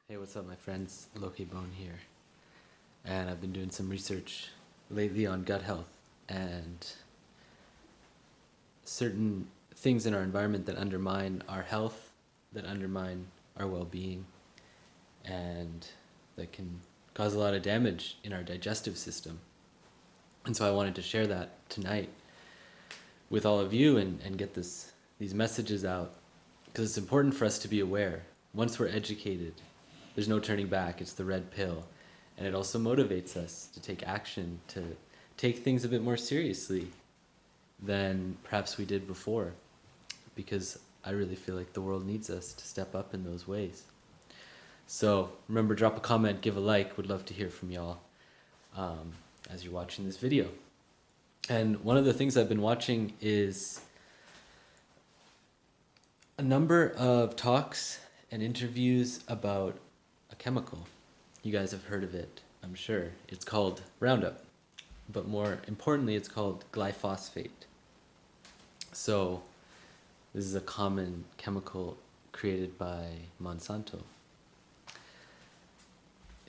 Hey, what's up, my friends? Lokay here, and I've been doing some research lately on gut health and certain things in our environment that undermine our health, that undermine our well-being, and that can cause a lot of damage in our digestive system. And so I wanted to share that tonight with all of you and get these messages out because it's important for us to be aware. Once we're educated, there's no turning back. It's the red pill. And it also motivates us to take action, to take things a bit more seriously than perhaps we did before, because I really feel like the world needs us to step up in those ways. So remember, drop a comment, give a like. Would love to hear from y'all as you're watching this video. And one of the things I've been watching is a number of talks and interviews about a chemical. You guys have heard of it, I'm sure. It's called Roundup, but more importantly, it's called glyphosate. So this is a common chemical created by Monsanto.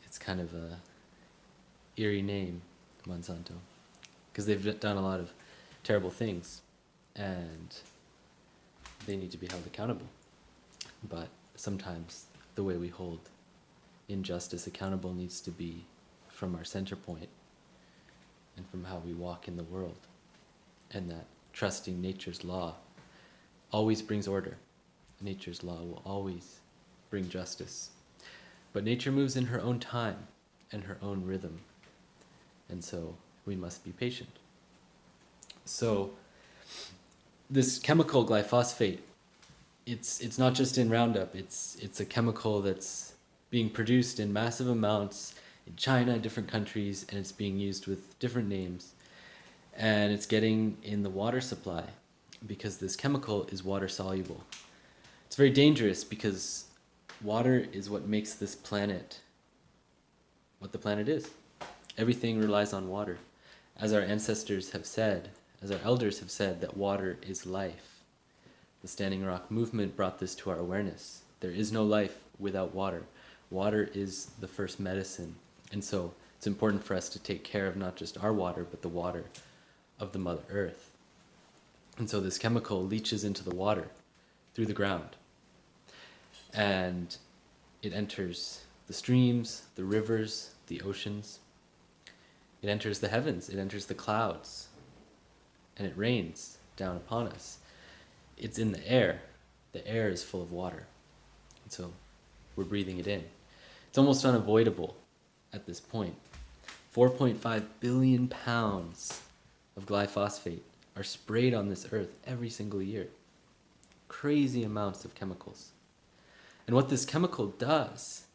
It's kind of a eerie name, Monsanto, because they've done a lot of terrible things and they need to be held accountable. But sometimes the way we hold injustice accountable needs to be from our center point and from how we walk in the world, and that trusting nature's law always brings order. Nature's law will always bring justice. But nature moves in her own time and her own rhythm, and so we must be patient. So this chemical glyphosate, it's not just in Roundup. It's a chemical that's being produced in massive amounts in China and different countries, and it's being used with different names, and it's getting in the water supply because this chemical is water soluble. It's very dangerous because water is what makes this planet what the planet is. Everything relies on water. As our ancestors have said, as our elders have said, that water is life. The Standing Rock movement brought this to our awareness. There is no life without water. Water is the first medicine. And so it's important for us to take care of not just our water, but the water of the Mother Earth. And so this chemical leaches into the water through the ground. And it enters the streams, the rivers, the oceans. It enters the heavens, it enters the clouds, and it rains down upon us. It's in the air. The air is full of water. And so we're breathing it in. It's almost unavoidable at this point. 4.5 billion pounds of glyphosate are sprayed on this earth every single year. Crazy amounts of chemicals. And what this chemical does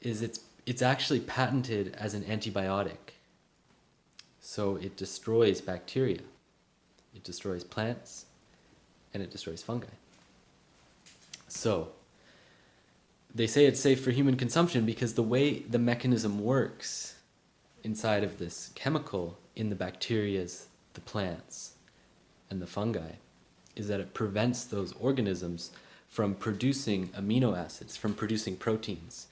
is it's actually patented as an antibiotic. So it destroys bacteria, it destroys plants, and it destroys fungi. So they say it's safe for human consumption because the way the mechanism works inside of this chemical in the bacterias, the plants, and the fungi is that it prevents those organisms from producing amino acids, from producing proteins.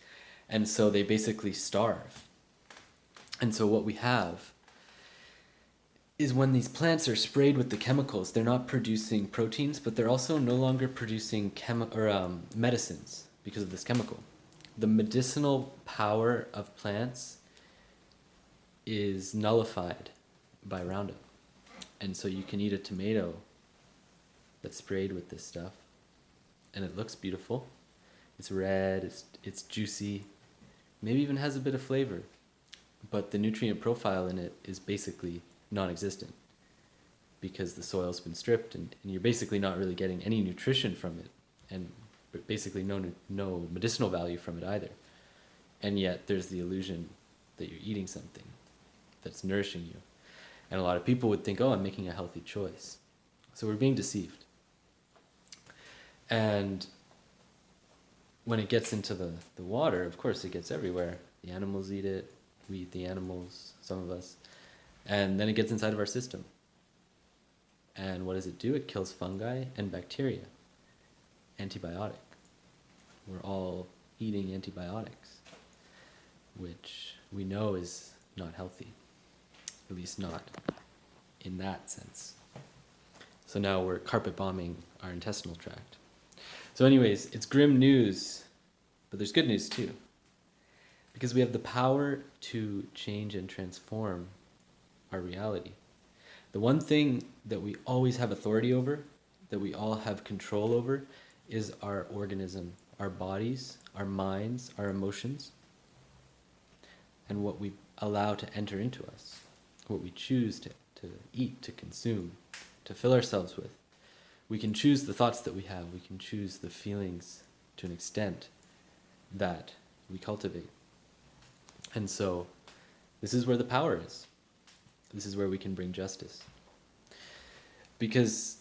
And so they basically starve. And so what we have is when these plants are sprayed with the chemicals, they're not producing proteins, but they're also no longer producing medicines because of this chemical. The medicinal power of plants is nullified by Roundup. And so you can eat a tomato that's sprayed with this stuff, and it looks beautiful. It's red, it's juicy, maybe even has a bit of flavor, but the nutrient profile in it is basically non-existent because the soil's been stripped, and you're basically not really getting any nutrition from it, and basically no medicinal value from it either. And yet there's the illusion that you're eating something that's nourishing you. And a lot of people would think, oh, I'm making a healthy choice. So we're being deceived. And when it gets into the water, of course it gets everywhere. The animals eat it, we eat the animals, some of us. And then it gets inside of our system. And what does it do? It kills fungi and bacteria. Antibiotic. We're all eating antibiotics, which we know is not healthy, at least not in that sense. So now we're carpet bombing our intestinal tract. So anyways, it's grim news, but there's good news too. Because we have the power to change and transform our reality. The one thing that we always have authority over, that we all have control over, is our organism, our bodies, our minds, our emotions, and what we allow to enter into us, what we choose to eat, to consume, to fill ourselves with. We can choose the thoughts that we have, we can choose the feelings to an extent that we cultivate. And so this is where the power is. This is where we can bring justice. Because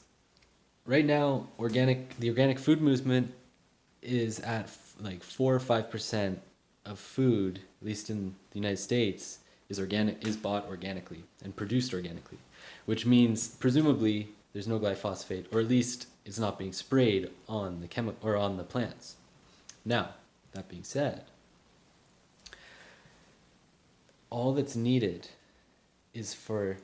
right now, the organic food movement is at like 4 or 5% of food, at least in the United States, is bought organically and produced organically, which means presumably there's no glyphosate, or at least it's not being sprayed on the plants. Now, that being said, all that's needed is for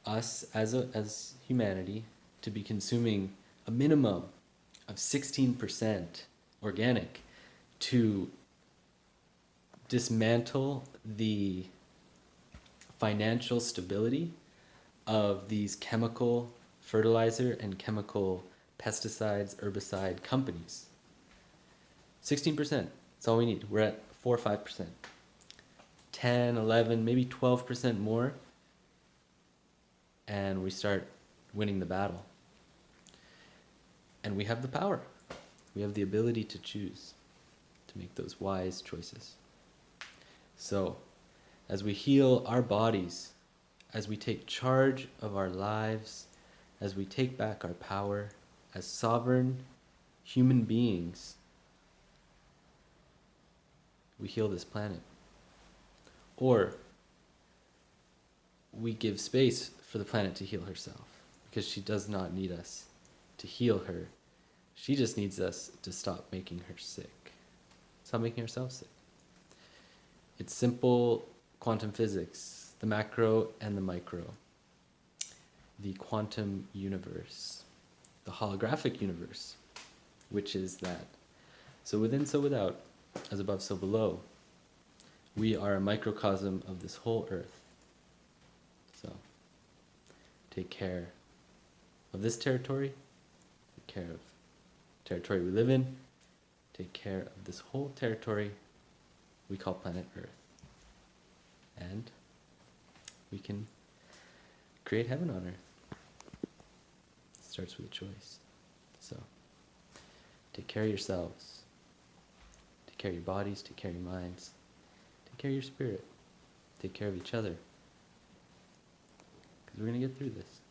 us as humanity to be consuming a minimum of 16% organic to dismantle the financial stability of these chemical fertilizer and chemical pesticides, herbicide companies. 16%, that's all we need. We're at 4 or 5%. 10, 11, maybe 12% more, and we start winning the battle. And we have the power. We have the ability to choose, to make those wise choices. So, as we heal our bodies, as we take charge of our lives, as we take back our power as sovereign human beings, we heal this planet. Or we give space for the planet to heal herself, because she does not need us to heal her. She just needs us to stop making her sick. Stop making herself sick. It's simple quantum physics, the macro and the micro, the quantum universe, the holographic universe, which is that. So within, so without, as above, so below. We are a microcosm of this whole earth. So, take care of this territory, take care of territory we live in, take care of this whole territory we call planet Earth. And we can create heaven on earth. It starts with a choice. So, take care of yourselves, take care of your bodies, take care of your minds, take care of your spirit, take care of each other, because we're going to get through this.